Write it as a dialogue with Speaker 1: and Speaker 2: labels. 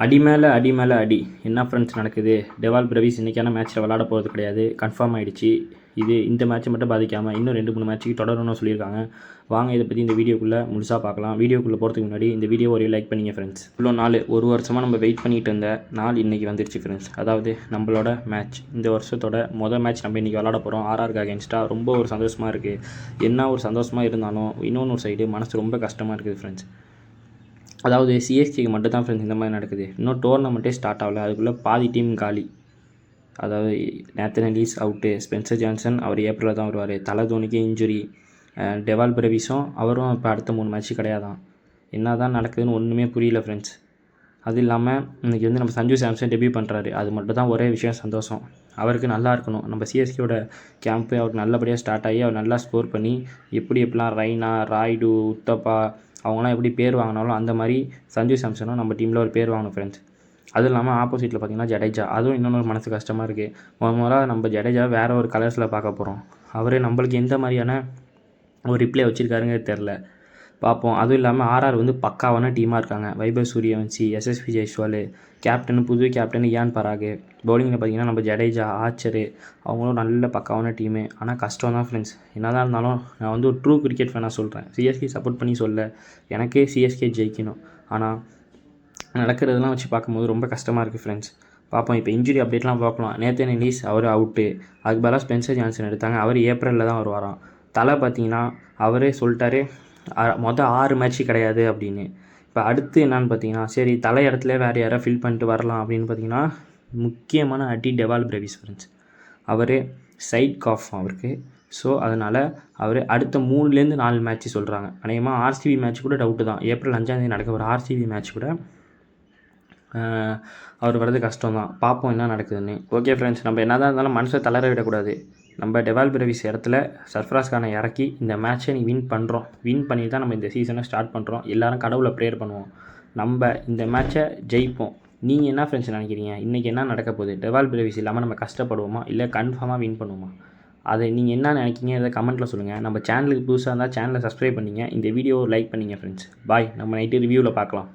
Speaker 1: அடி மேலே அடி மேலே அடி என்ன ஃப்ரெண்ட்ஸ் நடக்குது. டெவால் பிரவிஸ் இன்றைக்கான மேட்ச்சில் விளாட போகிறது கிடையாது, கன்ஃபார்ம் ஆகிடுச்சு. இந்த மேட்ச்சை மட்டும் பாதிக்காமல் இன்னும் 2-3 மேட்ச்சுக்கு தொடரணும்னு சொல்லியிருக்காங்க. வாங்க இதை பற்றி இந்த வீடியோக்குள்ளே முழுசாக பார்க்கலாம். வீடியோக்குள்ளே போகிறதுக்கு முன்னாடி இந்த வீடியோ ஒரு லைக் பண்ணிங்க ஃப்ரெண்ட்ஸ். இவ்வளோ நாள் ஒரு வருஷமாக நம்ம வெயிட் பண்ணிகிட்டு இருந்த நாள் இன்றைக்கி வந்துருச்சு ஃப்ரெண்ட்ஸ். அதாவது நம்மளோட மேட்ச், இந்த வருஷத்தோட மொதல் மேட்ச் நம்ம இன்றைக்கி விளாட போகிறோம். ஆர்ஆருக்கு அகேன்ஸ்டாக ரொம்ப ஒரு சந்தோஷமாக இருக்குது. என்ன ஒரு சந்தோஷமாக இருந்தாலும் இன்னொன்று சைடு மனசு ரொம்ப கஷ்டமாக இருக்குது ஃப்ரெண்ட்ஸ். அதாவது சிஎஸ்கேக்கு மட்டும் தான் ஃப்ரெண்ட்ஸ் இந்த மாதிரி நடக்குது. இன்னும் டோர்னமெண்ட்டே ஸ்டார்ட் ஆகலை, அதுக்குள்ளே பாதி டீம் காலி. அதாவது Nathan Ellis out, Spencer Johnson அவர் ஏப்ரலில் தான் வருவார், தலை தோனிக்கு இன்ஜுரி, டெவால் பிரவிஸும் அவரும் இப்போ அடுத்த 3 மேட்ச்சு கிடையாதான். என்ன தான் நடக்குதுன்னு ஒன்றுமே புரியல ஃப்ரெண்ட்ஸ். அது இல்லாமல் இன்றைக்கி நம்ம சஞ்சு சாம்சன் டெபியூ பண்ணுறாரு, அது மட்டும் தான் ஒரே விஷயம் சந்தோஷம். அவருக்கு நல்லா இருக்கணும். நம்ம சிஎஸ்கேயோட கேம்ப்பு அவருக்கு நல்லபடியாக ஸ்டார்ட் ஆகி அவர் நல்லா ஸ்கோர் பண்ணி எப்படிலாம் ரெய்னா, ராய்டு, உத்தப்பா அவங்களாம் எப்படி பேர் வாங்கினாலும் அந்த மாதிரி சஞ்சு சாம்சனும் நம்ம டீமில் ஒரு பேர் வாங்கணும் ஃப்ரெண்ட்ஸ். அதுவும் இல்லாமல் ஆப்போசிட்டில் பார்த்திங்கன்னா ஜடேஜா, அதுவும் இன்னொன்று மனசு கஷ்டமாக இருக்குது. முதல்ல நம்ம ஜடேஜா வேறு ஒரு கலர்ஸில் பார்க்க போகிறோம். அவர் நம்மளுக்கு எந்த மாதிரியான ஒரு ரிப்ளை வச்சுருக்காருங்கிறது தெரில, பார்ப்போம். அதுவும் இல்லாமல் ஆர்ஆர் பக்காவான டீமாக இருக்காங்க. வைபவ் சூரியவன்சி, எஸ்எஸ்பி ஜெய்ஸ்வால், புது கேப்டன் இயான் பராக், பவுலிங்கில் பார்த்திங்கன்னா நம்ம ஜடேஜா, ஆர்ச்சர் அவங்களும் நல்ல பக்காவான டீமு. ஆனால் கஷ்டம் தான் ஃப்ரெண்ட்ஸ். என்ன தான் இருந்தாலும் நான் ஒரு ட்ரூ கிரிக்கெட் ஃபேனாக சொல்கிறேன், சிஎஸ்கே சப்போர்ட் பண்ணி சொல்ல, எனக்கே சிஎஸ்கே ஜெயிக்கணும். ஆனால் நடக்கிறதுலாம் வச்சு பார்க்கும்போது ரொம்ப கஷ்டமாக இருக்குது ஃப்ரெண்ட்ஸ். பார்ப்போம். இப்போ இன்ஜுரி அப்டேட்லாம் பார்க்கலாம். நேத்தன் எலிஸ் அவர் அவுட்டு, அதுக்கு பதிலாக ஸ்பென்சர் ஜான்சன் எடுத்தாங்க, அவர் ஏப்ரலில் தான் வருவாராம். தலை பார்த்திங்கன்னா அவரே சொல்லிட்டாரு மொதல் 6 மேட்ச்சு கிடையாது அப்படின்னு. இப்போ அடுத்து என்னான்னு பார்த்தீங்கன்னா, சரி தலை இடத்துல வேறு யாராவது ஃபில் பண்ணிட்டு வரலாம் அப்படின்னு பார்த்தீங்கன்னா, முக்கியமான அடி டெவால் பிரவிஸ் ஃப்ரெண்ட்ஸ். அவர் சைட் காஃப் அவருக்கு. ஸோ அதனால் அவர் அடுத்த 3-4 மேட்ச்சு சொல்கிறாங்க. அநேகமாக ஆர்சிபி மேட்ச் கூட டவுட்டு தான். ஏப்ரல் 5 நடக்க ஒரு ஆர்சிபி மேட்ச் கூட அவர் வர்றது கஷ்டம் தான். பார்ப்போம் என்ன நடக்குதுன்னு. ஓகே ஃப்ரெண்ட்ஸ், நம்ம என்ன தான் இருந்தாலும் மனசை தளர விடக்கூடாது. நம்ம டெவால் பிரவிஸ் இடத்துல சர்ஃப்ராஸ் கானை இறக்கி இந்த மேட்ச்சை வின் பண்ணி தான் நம்ம இந்த சீசனை ஸ்டார்ட் பண்ணுறோம். எல்லோரும் கடவுளை ப்ரேயர் பண்ணுவோம், நம்ம இந்த மேட்ச்சை ஜெயிப்போம். நீங்கள் என்ன ஃப்ரெண்ட்ஸ் நினைக்கிறீங்க? இன்றைக்கி என்ன நடக்க போகுது? டெவால் பிரவிஸ் இல்லாமல் நம்ம கஷ்டப்படுவோமா, இல்லை கன்ஃபார்மாக வின் பண்ணுவோமா? அதை நீங்கள் என்ன நினைக்கிங்க, அதை கமெண்ட்டில் சொல்லுங்கள். நம்ம சேனலுக்கு புதுசாக இருந்தால் சேனலை சப்ஸ்கிரைப் பண்ணிங்க, இந்த வீடியோவை லைக் பண்ணிங்க ஃப்ரெண்ட்ஸ். பாய், நம்ம நைட்டு ரிவ்யூவில் பார்க்கலாம்.